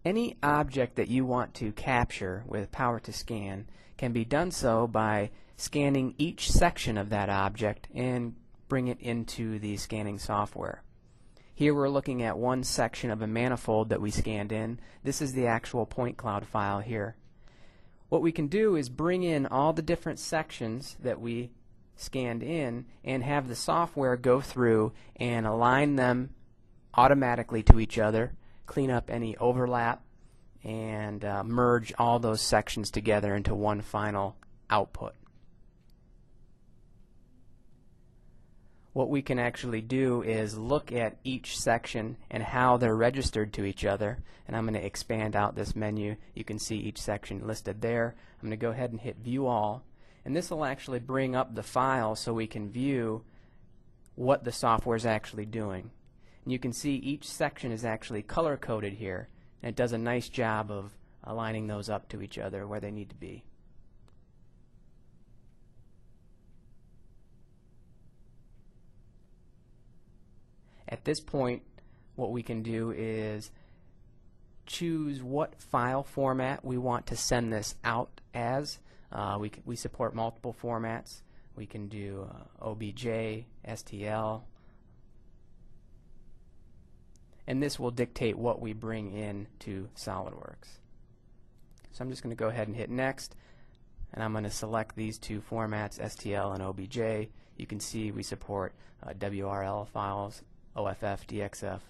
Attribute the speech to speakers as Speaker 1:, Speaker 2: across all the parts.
Speaker 1: Any object that you want to capture with power2Scan can be done so by scanning each section of that object and bring it into the scanning software. Here we're looking at one section of a manifold that we scanned in. This is the actual point cloud file here. What we can do is bring in all the different sections that we scanned in and have the software go through and align them automatically to each other, clean up any overlap, and merge all those sections together into one final output. What we can actually do is look at each section and how they're registered to each other, and I'm going to expand out this menu. You can see each section listed there. I'm going to go ahead and hit View All, and this will actually bring up the file so we can view what the software is actually doing. And you can see each section is actually color coded here, and it does a nice job of aligning those up to each other where they need to be. At this point, what we can do is choose what file format we want to send this out as. We support multiple formats. We can do OBJ, STL, and this will dictate what we bring in to SolidWorks. So I'm just going to go ahead and hit Next, and I'm going to select these two formats, STL and OBJ. You can see we support WRL files, OFF, DXF,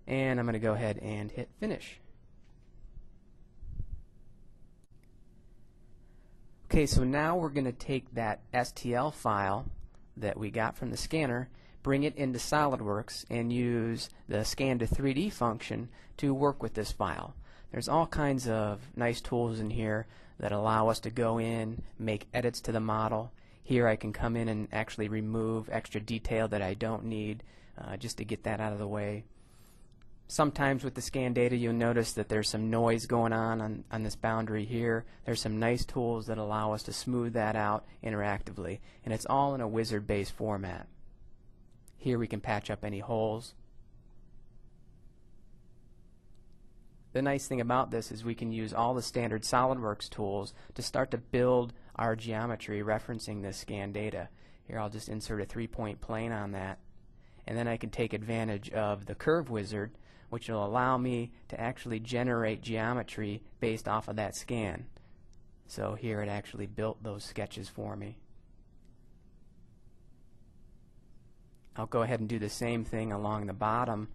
Speaker 1: and I'm going to go ahead and hit Finish. Okay, so now we're going to take that STL file that we got from the scanner, bring it into SolidWorks, and use the Scan to 3D function to work with this file. There's all kinds of nice tools in here that allow us to go in, make edits to the model. Here I can come in and actually remove extra detail that I don't need, just to get that out of the way. Sometimes with the scan data you'll notice that there's some noise going on this boundary here. There's some nice tools that allow us to smooth that out interactively, and it's all in a wizard-based format. Here we can patch up any holes. The nice thing about this is we can use all the standard SolidWorks tools to start to build our geometry referencing this scan data. Here I'll just insert a 3-point plane on that, and then I can take advantage of the curve wizard, which will allow me to actually generate geometry based off of that scan. So here it actually built those sketches for me. I'll go ahead and do the same thing along the bottom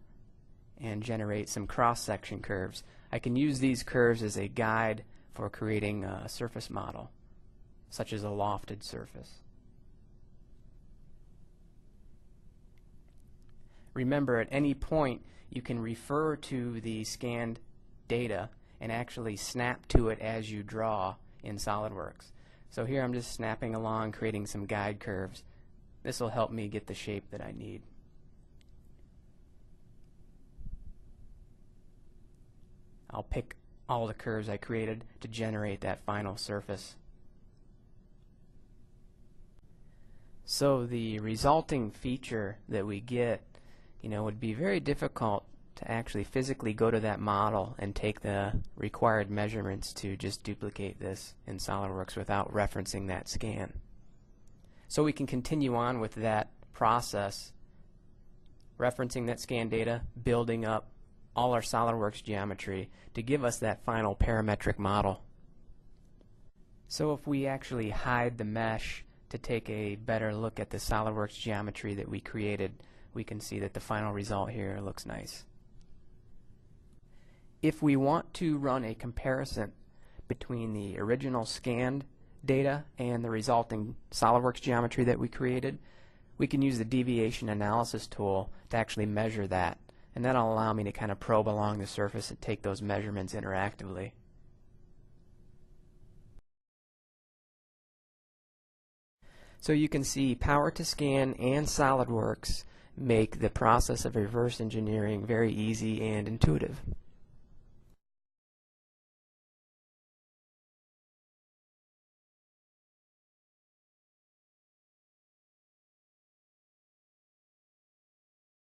Speaker 1: and generate some cross-section curves. I can use these curves as a guide for creating a surface model, such as a lofted surface. Remember, at any point you can refer to the scanned data and actually snap to it as you draw in SolidWorks. So here I'm just snapping along, creating some guide curves. This will help me get the shape that I need. I'll pick all the curves I created to generate that final surface. So the resulting feature that we get, would be very difficult to actually physically go to that model and take the required measurements to just duplicate this in SolidWorks without referencing that scan. So we can continue on with that process, referencing that scan data, building up all our SolidWorks geometry to give us that final parametric model. So if we actually hide the mesh to take a better look at the SolidWorks geometry that we created, we can see that the final result here looks nice. If we want to run a comparison between the original scanned data and the resulting SolidWorks geometry that we created, we can use the deviation analysis tool to actually measure that, and that'll allow me to kind of probe along the surface and take those measurements interactively. So you can see power2Scan and SolidWorks make the process of reverse engineering very easy and intuitive.